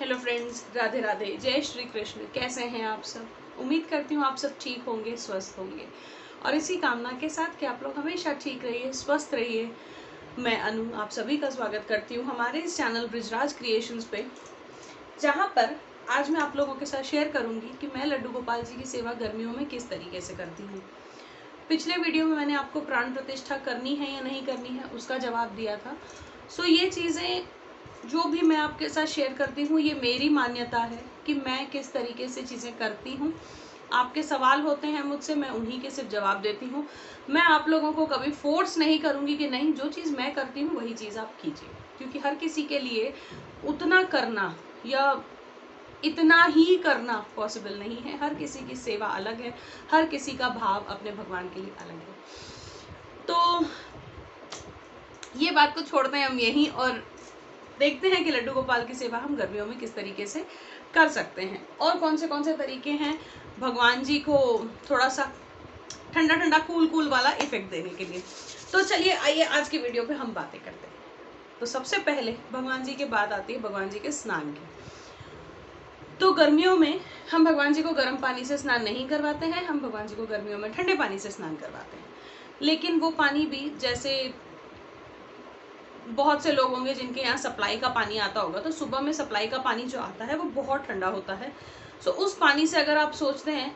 Hello friends, Radhe Radhe, जय श्री कृष्ण। कैसे हैं आप सब? उम्मीद करती हूँ आप सब ठीक होंगे, स्वस्थ होंगे और इसी कामना के साथ कि आप लोग हमेशा ठीक रहिए, स्वस्थ रहिए। मैं अनु आप सभी का स्वागत करती हूँ हमारे इस चैनल ब्रिजराज क्रिएशंस पे, जहाँ पर आज मैं आप लोगों के साथ शेयर करूँगी कि मैं लड्डू गोपाल जी की सेवा गर्मियों में किस तरीके से करती हूँ। पिछले वीडियो में मैंने आपको प्राण प्रतिष्ठा करनी है या नहीं करनी है उसका जवाब दिया था। सो ये चीज़ें जो भी मैं आपके साथ शेयर करती हूँ ये मेरी मान्यता है कि मैं किस तरीके से चीज़ें करती हूँ। आपके सवाल होते हैं मुझसे, मैं उन्हीं के सिर्फ जवाब देती हूँ। मैं आप लोगों को कभी फोर्स नहीं करूँगी कि नहीं, जो चीज़ मैं करती हूँ वही चीज़ आप कीजिए, क्योंकि हर किसी के लिए उतना करना या इतना ही करना पॉसिबल नहीं है। हर किसी की सेवा अलग है, हर किसी का भाव अपने भगवान के लिए अलग है। तो ये बात को छोड़ते हैं हम यहीं और देखते हैं कि लड्डू गोपाल की सेवा हम गर्मियों में किस तरीके से कर सकते हैं और कौन से तरीके हैं भगवान जी को थोड़ा सा ठंडा ठंडा कूल कूल वाला इफेक्ट देने के लिए। तो चलिए आइए आज की वीडियो पे हम बातें करते हैं। तो सबसे पहले भगवान जी के बात आती है भगवान जी के स्नान की। तो गर्मियों में हम भगवान जी को गर्म पानी से स्नान नहीं करवाते हैं, हम भगवान जी को गर्मियों में ठंडे पानी से स्नान करवाते हैं। लेकिन वो पानी भी, जैसे बहुत से लोग होंगे जिनके यहाँ सप्लाई का पानी आता होगा, तो सुबह में सप्लाई का पानी जो आता है वो बहुत ठंडा होता है। सो उस पानी से अगर आप सोचते हैं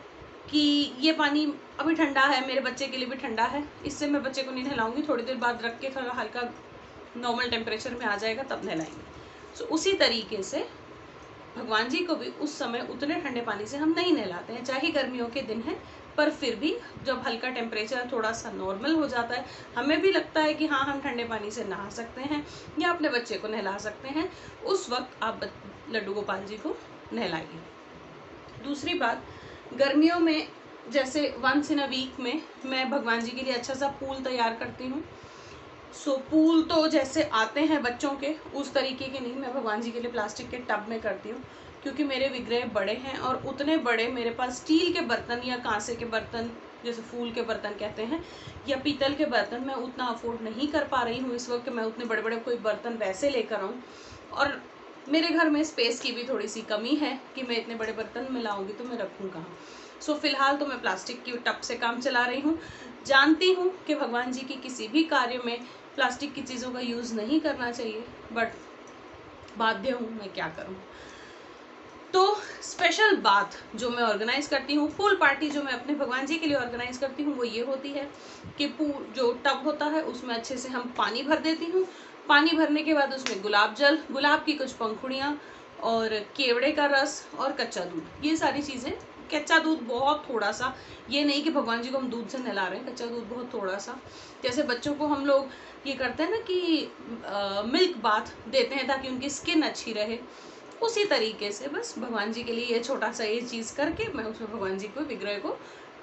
कि ये पानी अभी ठंडा है, मेरे बच्चे के लिए भी ठंडा है, इससे मैं बच्चे को नहीं नहलाऊंगी, थोड़ी देर बाद रख के थोड़ा हल्का नॉर्मल टेम्परेचर में आ जाएगा तब नहलाएंगे। सो उसी तरीके से भगवान जी को भी उस समय उतने ठंडे पानी से हम नहीं नहलाते हैं, चाहे गर्मियों के दिन है, पर फिर भी जब हल्का टेम्परेचर थोड़ा सा नॉर्मल हो जाता है, हमें भी लगता है कि हाँ हम ठंडे पानी से नहा सकते हैं या अपने बच्चे को नहला सकते हैं, उस वक्त आप लड्डू गोपाल जी को नहलाइए। दूसरी बात, गर्मियों में जैसे वंस इन अ वीक में मैं भगवान जी के लिए अच्छा सा पूल तैयार करती हूँ। सो पूल तो जैसे आते हैं बच्चों के उस तरीके के नहीं, मैं भगवान जी के लिए प्लास्टिक के टब में करती हूँ, क्योंकि मेरे विग्रह बड़े हैं और उतने बड़े मेरे पास स्टील के बर्तन या कांसे के बर्तन, जैसे फूल के बर्तन कहते हैं, या पीतल के बर्तन मैं उतना अफोर्ड नहीं कर पा रही हूँ इस वक्त मैं उतने बड़े बड़े कोई बर्तन वैसे लेकर आऊँ। और मेरे घर में स्पेस की भी थोड़ी सी कमी है कि मैं इतने बड़े बर्तन में लाऊंगी तो मैं रखूँ कहाँ। सो फिलहाल तो मैं प्लास्टिक की टब से काम चला रही हूँ। जानती हूँ कि भगवान जी की किसी भी कार्य में प्लास्टिक की चीज़ों का यूज़ नहीं करना चाहिए, बट बाध्य हूँ, मैं क्या करूँ। तो स्पेशल बात जो मैं ऑर्गेनाइज करती हूँ, फुल पार्टी जो मैं अपने भगवान जी के लिए ऑर्गेनाइज करती हूँ, वो ये होती है कि जो टब होता है उसमें अच्छे से हम पानी भर देती हूँ। पानी भरने के बाद उसमें गुलाब जल, गुलाब की कुछ पंखुड़ियाँ और केवड़े का रस और कच्चा दूध, ये सारी चीज़ें। कच्चा दूध बहुत थोड़ा सा, ये नहीं कि भगवान जी को हम दूध से नहला रहे हैं, कच्चा दूध बहुत थोड़ा सा। जैसे बच्चों को हम लोग ये करते हैं ना कि मिल्क बाथ देते हैं ताकि उनकी स्किन अच्छी रहे, उसी तरीके से बस भगवान जी के लिए ये छोटा सा ये चीज़ करके मैं उसमें भगवान जी को, विग्रह को,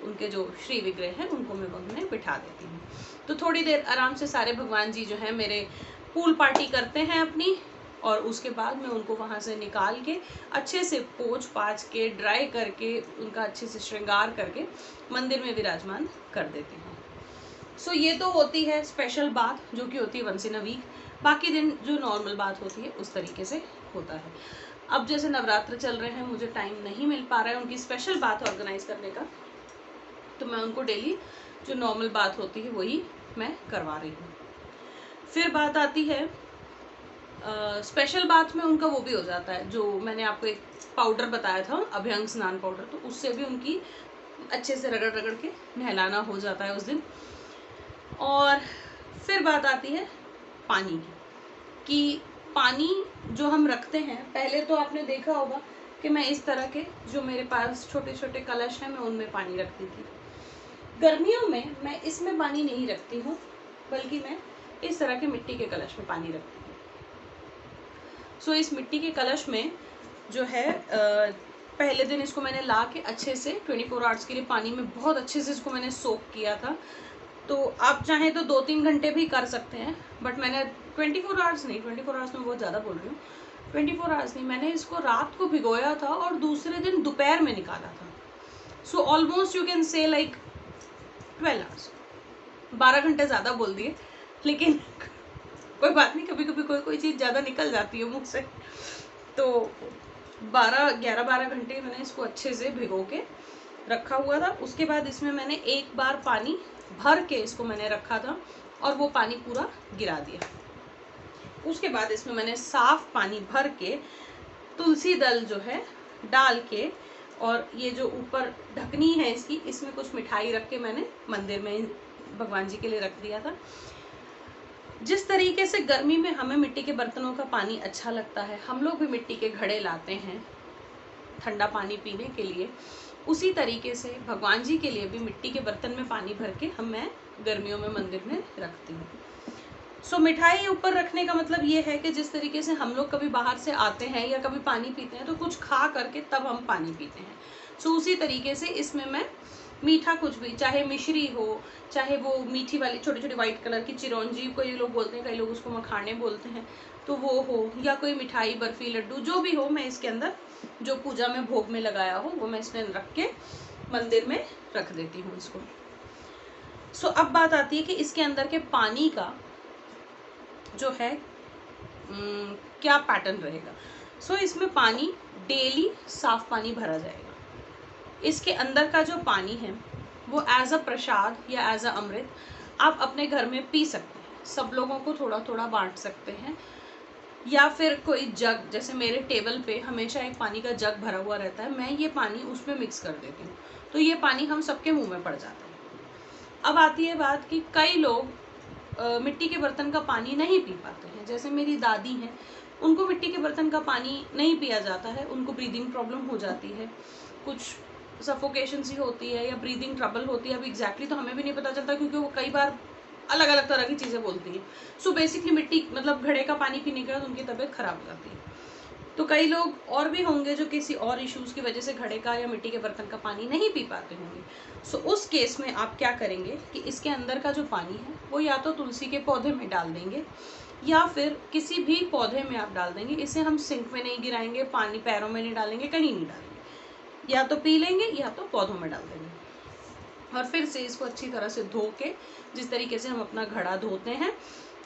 उनके जो श्री विग्रह हैं उनको मैं उनमें बिठा देती हूँ। तो थोड़ी देर आराम से सारे भगवान जी जो हैं मेरे पूल पार्टी करते हैं अपनी, और उसके बाद मैं उनको वहाँ से निकाल के अच्छे से पोंछ पाछ के ड्राई करके उनका अच्छे से श्रृंगार करके मंदिर में विराजमान कर देती हूँ। सो ये तो होती है स्पेशल बात जो कि होती है वंस इन अ वीक। बाकी दिन जो नॉर्मल बात होती है उस तरीके से होता है। अब जैसे नवरात्र चल रहे हैं, मुझे टाइम नहीं मिल पा रहा है उनकी स्पेशल बात ऑर्गेनाइज करने का, तो मैं उनको डेली जो नॉर्मल बात होती है वही मैं करवा रही हूँ। फिर बात आती है स्पेशल बात में उनका वो भी हो जाता है, जो मैंने आपको एक पाउडर बताया था अभ्यंग स्नान पाउडर, तो उससे भी उनकी अच्छे से रगड़ रगड़ के नहलाना हो जाता है उस दिन। और फिर बात आती है पानी की, कि पानी जो हम रखते हैं, पहले तो आपने देखा होगा कि मैं इस तरह के जो मेरे पास छोटे छोटे कलश हैं मैं उनमें पानी रखती थी। गर्मियों में मैं इसमें पानी नहीं रखती हूँ, बल्कि मैं इस तरह के मिट्टी के कलश में पानी रखती हूँ। सो इस मिट्टी के कलश में जो है पहले दिन इसको मैंने ला के अच्छे से 24 आवर्स के लिए पानी में बहुत अच्छे से इसको मैंने सोक किया था। तो आप चाहें तो 2-3 घंटे भी कर सकते हैं, बट मैंने 24 आवर्स नहीं, 24 आवर्स में बहुत ज़्यादा बोल रही हूँ, 24 आवर्स नहीं, मैंने इसको रात को भिगोया था और दूसरे दिन दोपहर में निकाला था। So almost you can say like 12 hours, 12 घंटे ज़्यादा बोल दिए, लेकिन कोई बात नहीं, कभी कभी कोई चीज़ ज़्यादा निकल जाती है मुझसे। तो 11-12 घंटे मैंने इसको अच्छे से भिगो के रखा हुआ था। उसके बाद इसमें मैंने एक बार पानी भर के इसको मैंने रखा था और वो पानी पूरा गिरा दिया। उसके बाद इसमें मैंने साफ पानी भर के तुलसी दल जो है डाल के, और ये जो ऊपर ढकनी है इसकी, इसमें कुछ मिठाई रख के मैंने मंदिर में भगवान जी के लिए रख दिया था। जिस तरीके से गर्मी में हमें मिट्टी के बर्तनों का पानी अच्छा लगता है, हम लोग भी मिट्टी के घड़े लाते हैं ठंडा पानी पीने के लिए, उसी तरीके से भगवान जी के लिए भी मिट्टी के बर्तन में पानी भर के मैं गर्मियों में मंदिर में रखती हूँ। सो मिठाई ऊपर रखने का मतलब ये है कि जिस तरीके से हम लोग कभी बाहर से आते हैं या कभी पानी पीते हैं तो कुछ खा करके तब हम पानी पीते हैं। सो उसी तरीके से इसमें मैं मीठा कुछ भी, चाहे मिश्री हो, चाहे वो मीठी वाली छोटी छोटी वाइट कलर की चिरौंजी, कोई लोग बोलते हैं, कई लोग उसको मखाने बोलते हैं, तो वो हो, या कोई मिठाई, बर्फी, लड्डू, जो भी हो, मैं इसके अंदर जो पूजा में भोग में लगाया हो वो मैं इसमें रख के मंदिर में रख देती हूँ इसको। सो अब बात आती है कि इसके अंदर के पानी का जो है क्या पैटर्न रहेगा। सो इसमें पानी डेली साफ पानी भरा जाएगा। इसके अंदर का जो पानी है वो एज अ प्रसाद या एज अ अमृत आप अपने घर में पी सकते हैं, सब लोगों को थोड़ा थोड़ा बांट सकते हैं, या फिर कोई जग, जैसे मेरे टेबल पे हमेशा एक पानी का जग भरा हुआ रहता है, मैं ये पानी उसमें मिक्स कर देती हूँ, तो ये पानी हम सबके मुंह में पड़ जाता है। अब आती है बात कि कई लोग मिट्टी के बर्तन का पानी नहीं पी पाते हैं। जैसे मेरी दादी हैं, उनको मिट्टी के बर्तन का पानी नहीं पिया जाता है, उनको ब्रीदिंग प्रॉब्लम हो जाती है, कुछ सफोकेशन सी होती है या ब्रीदिंग ट्रबल होती है। अब एग्जैक्टली तो हमें भी नहीं पता चलता क्योंकि वो कई बार अलग अलग तरह की चीज़ें बोलती हैं। सो बेसिकली मिट्टी मतलब घड़े का पानी पीने के बाद उनकी तबीयत खराब हो जाती है। तो कई लोग और भी होंगे जो किसी और इश्यूज़ की वजह से घड़े का या मिट्टी के बर्तन का पानी नहीं पी पाते होंगे। सो उस केस में आप क्या करेंगे कि इसके अंदर का जो पानी है वो या तो तुलसी के पौधे में डाल देंगे या फिर किसी भी पौधे में आप डाल देंगे। इसे हम सिंक में नहीं गिराएंगे, पानी पैरों में नहीं डालेंगे, कहीं नहीं डालेंगे, या तो पी लेंगे या तो पौधों में डाल देंगे। और फिर से इसको अच्छी तरह से धो के, जिस तरीके से हम अपना घड़ा धोते हैं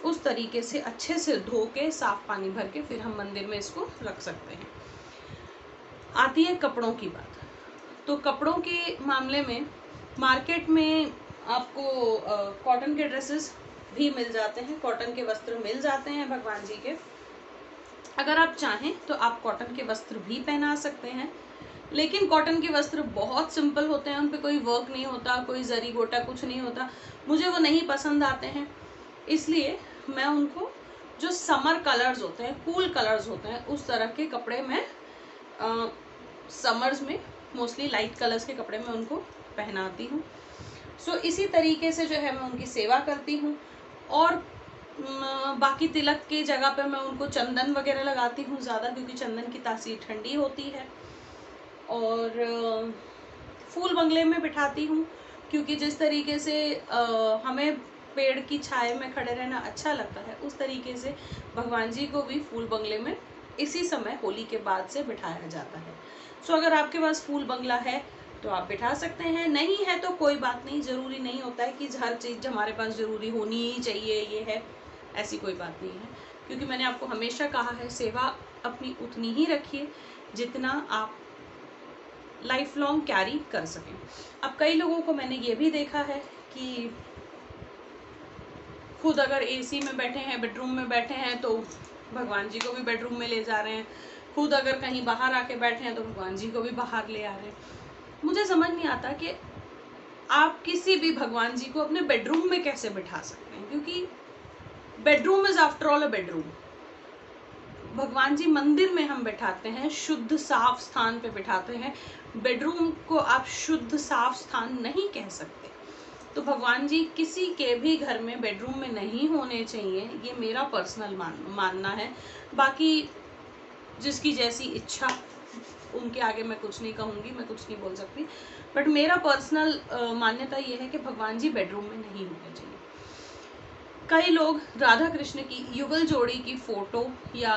उस तरीके से अच्छे से धो के साफ पानी भर के फिर हम मंदिर में इसको रख सकते हैं। आती है कपड़ों की बात। तो कपड़ों के मामले में मार्केट में आपको कॉटन के ड्रेसेस भी मिल जाते हैं, कॉटन के वस्त्र मिल जाते हैं भगवान जी के। अगर आप चाहें तो आप कॉटन के वस्त्र भी पहना सकते हैं, लेकिन कॉटन के वस्त्र बहुत सिंपल होते हैं, उन पे कोई वर्क नहीं होता, कोई जरी गोटा कुछ नहीं होता, मुझे वो नहीं पसंद आते हैं। इसलिए मैं उनको जो समर कलर्स होते हैं, कूल कलर्स होते हैं, उस तरह के कपड़े मैं समर्स में मोस्टली लाइट कलर्स के कपड़े में उनको पहनाती हूँ। सो इसी तरीके से जो है मैं उनकी सेवा करती हूँ। और बाकी तिलक की जगह पे मैं उनको चंदन वगैरह लगाती हूँ ज़्यादा, क्योंकि चंदन की तासीर ठंडी होती है। और फूल बंगले में बिठाती हूँ, क्योंकि जिस तरीके से हमें पेड़ की छाया में खड़े रहना अच्छा लगता है, उस तरीके से भगवान जी को भी फूल बंगले में इसी समय होली के बाद से बिठाया जाता है। सो अगर आपके पास फूल बंगला है तो आप बिठा सकते हैं, नहीं है तो कोई बात नहीं, ज़रूरी नहीं होता है कि हर चीज़ हमारे पास ज़रूरी होनी ही चाहिए, ये है, ऐसी कोई बात नहीं है। क्योंकि मैंने आपको हमेशा कहा है, सेवा अपनी उतनी ही रखिए जितना आप लाइफ लॉन्ग कैरी कर सकें। अब कई लोगों को मैंने ये भी देखा है कि खुद अगर एसी में बैठे हैं, बेडरूम में बैठे हैं, तो भगवान जी को भी बेडरूम में ले जा रहे हैं, खुद अगर कहीं बाहर आके बैठे हैं तो भगवान जी को भी बाहर ले आ रहे हैं। मुझे समझ नहीं आता कि आप किसी भी भगवान जी को अपने बेडरूम में कैसे बिठा सकते हैं, क्योंकि bedroom is after all a bedroom. भगवान जी मंदिर में हम बिठाते हैं, शुद्ध साफ स्थान पे बिठाते हैं, बेडरूम को आप शुद्ध साफ स्थान नहीं कह सकते। तो भगवान जी किसी के भी घर में बेडरूम में नहीं होने चाहिए, ये मेरा पर्सनल मानना है। बाकी जिसकी जैसी इच्छा, उनके आगे मैं कुछ नहीं कहूँगी, मैं कुछ नहीं बोल सकती, बट मेरा पर्सनल मान्यता ये है कि भगवान जी बेडरूम में नहीं होने चाहिए। कई लोग राधा कृष्ण की युगल जोड़ी की फोटो या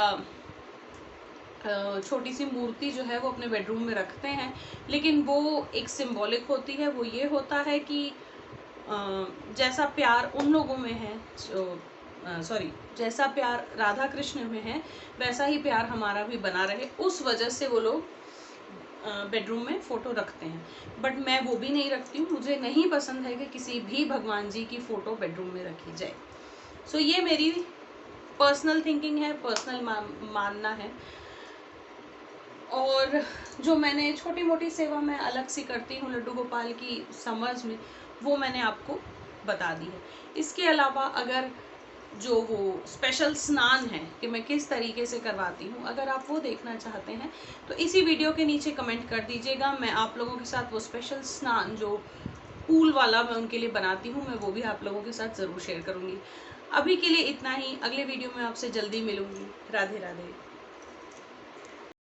छोटी सी मूर्ति जो है वो अपने बेडरूम में रखते हैं, लेकिन वो एक सिंबॉलिक होती है। वो ये होता है कि जैसा प्यार उन लोगों में है जो सॉरी, जैसा प्यार राधा कृष्ण में है वैसा ही प्यार हमारा भी बना रहे, उस वजह से वो लोग बेडरूम में फ़ोटो रखते हैं। बट मैं वो भी नहीं रखती हूँ, मुझे नहीं पसंद है कि किसी भी भगवान जी की फ़ोटो बेडरूम में रखी जाए। सो ये मेरी पर्सनल थिंकिंग है, पर्सनल मानना है। और जो मैंने छोटी मोटी सेवा मैं अलग से करती हूँ लड्डू गोपाल की समर्स में, वो मैंने आपको बता दी है। इसके अलावा अगर जो वो स्पेशल स्नान है कि मैं किस तरीके से करवाती हूँ, अगर आप वो देखना चाहते हैं तो इसी वीडियो के नीचे कमेंट कर दीजिएगा। मैं आप लोगों के साथ वो स्पेशल स्नान जो पूल वाला मैं उनके लिए बनाती हूँ, मैं वो भी आप लोगों के साथ ज़रूर शेयर करूँगी। अभी के लिए इतना ही, अगले वीडियो में आपसे जल्दी मिलूँगी। राधे राधे।